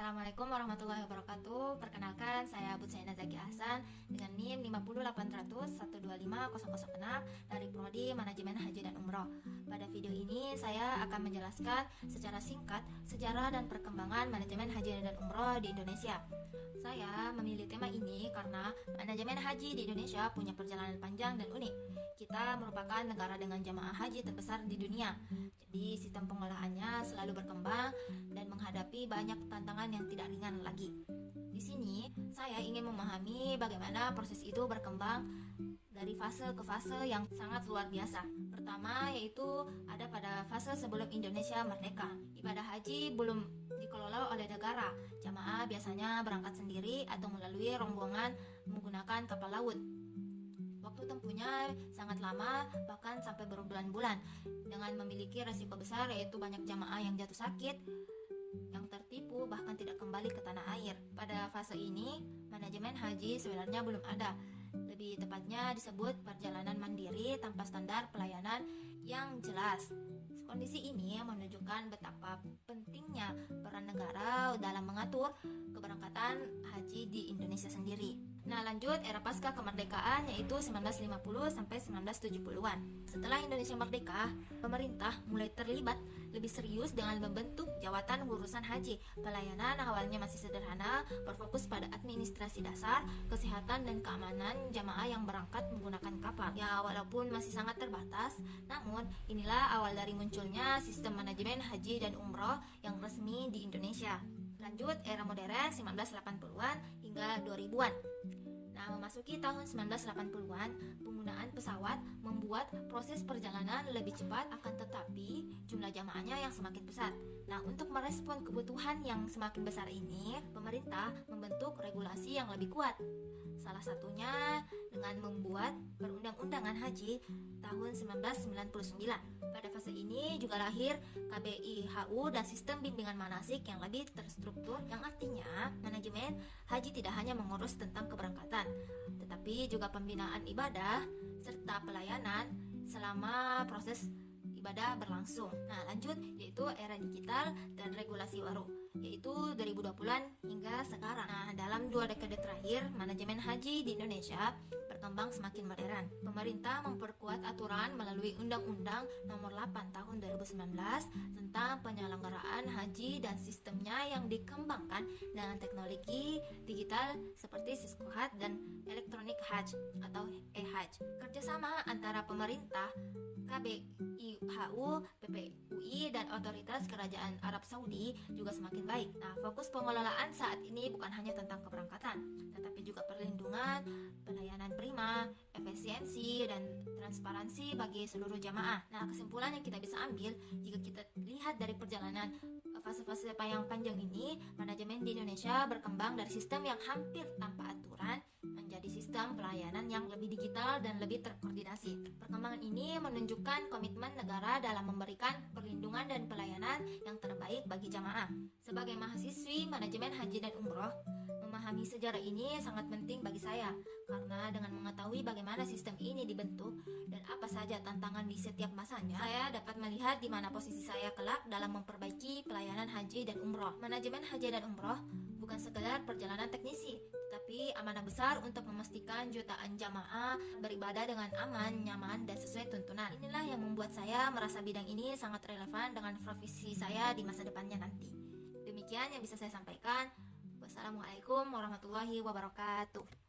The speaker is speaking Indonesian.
Assalamualaikum warahmatullahi wabarakatuh. Perkenalkan, saya Butsaina Zaki Hasan dengan NIM 50800125006 dari Prodi Manajemen Haji dan Umroh. Pada video ini saya akan menjelaskan secara singkat sejarah dan perkembangan manajemen haji dan umroh di Indonesia. Saya memilih tema ini karena manajemen haji di Indonesia punya perjalanan panjang dan unik. Kita merupakan negara dengan jamaah haji terbesar di dunia. Jadi sistem pengolahannya selalu berkembang dan menghadapi banyak tantangan yang tidak ringan lagi. Di sini saya ingin memahami bagaimana proses itu berkembang dari fase ke fase yang sangat luar biasa. Pertama yaitu ada pada fase sebelum Indonesia merdeka. Ibadah haji belum dikelola oleh negara. Jamaah biasanya berangkat sendiri atau melalui rombongan menggunakan kapal laut. Waktu tempuhnya sangat lama, bahkan sampai berbulan-bulan, dengan memiliki resiko besar yaitu banyak jamaah yang jatuh sakit, yang tertipu, bahkan tidak kembali ke tanah air. Pada fase ini, manajemen haji sebenarnya belum ada. Lebih tepatnya disebut perjalanan mandiri tanpa standar pelayanan yang jelas. Kondisi ini menunjukkan betapa pentingnya peran negara dalam mengatur keberangkatan haji di Indonesia sendiri. Nah, lanjut era pasca kemerdekaan yaitu 1950 sampai 1970-an. Setelah Indonesia merdeka, pemerintah mulai terlibat lebih serius dengan membentuk jawatan urusan haji. Pelayanan awalnya masih sederhana, berfokus pada administrasi dasar, kesehatan dan keamanan jamaah yang berangkat menggunakan kapal. Ya, walaupun masih sangat terbatas, namun inilah awal dari munculnya sistem manajemen haji dan umroh yang resmi di Indonesia. Lanjut era modern 1980-an hingga 2000-an. Nah, memasuki tahun 1980-an, penggunaan pesawat membuat proses perjalanan lebih cepat, akan tetapi jumlah jamaahnya yang semakin besar. Nah, untuk merespon kebutuhan yang semakin besar ini, pemerintah membentuk regulasi yang lebih kuat. Salah satunya dengan membuat Perundang-undangan Haji tahun 1999. Pada fase ini juga lahir KBIHU dan sistem bimbingan manasik yang lebih terstruktur, yang artinya manajemen haji tidak hanya mengurus tentang keberangkatan, tetapi juga pembinaan ibadah serta pelayanan selama proses ibadah berlangsung. Nah, lanjut yaitu era digital dan regulasi baru, yaitu 2020-an hingga sekarang. Nah, dalam 2 dekade terakhir, manajemen haji di Indonesia berkembang semakin modern. Pemerintah memperkuat aturan melalui Undang-Undang Nomor 8 Tahun 2019 tentang penyelenggaraan haji dan sistemnya yang dikembangkan dengan teknologi digital seperti Siskohat dan Electronic Hajj atau e-Hajj. Kerjasama antara pemerintah, KBIHU, PPUI, dan otoritas Kerajaan Arab Saudi juga semakin baik. Nah, fokus pengelolaan saat ini bukan hanya tentang keberangkatan, tetapi juga perlindungan, pelayanan prima, efisiensi, dan transparansi bagi seluruh jamaah. Nah, kesimpulan yang kita bisa ambil jika kita lihat dari perjalanan fase-fase yang panjang ini, manajemen di Indonesia berkembang dari sistem yang hampir tanpa aturan menjadi sistem pelayanan yang lebih digital dan lebih terkoordinasi. Perkembangan ini menunjukkan komitmen negara dalam memberikan perlindungan dan pelayanan yang terbaik bagi jamaah. Sebagai mahasiswi manajemen haji dan umroh, memahami sejarah ini sangat penting bagi saya, karena dengan mengetahui bagaimana sistem ini dibentuk dan apa saja tantangan di setiap masanya, saya dapat melihat di mana posisi saya kelak dalam memperbaiki pelayanan haji dan umroh. Manajemen haji dan umroh bukan sekedar perjalanan teknisi, tetapi amanah besar untuk memastikan jutaan jamaah beribadah dengan aman, nyaman, dan sesuai tuntunan. Inilah yang membuat saya merasa bidang ini sangat relevan dengan profesi saya di masa depannya nanti. Demikian yang bisa saya sampaikan. Wassalamualaikum warahmatullahi wabarakatuh.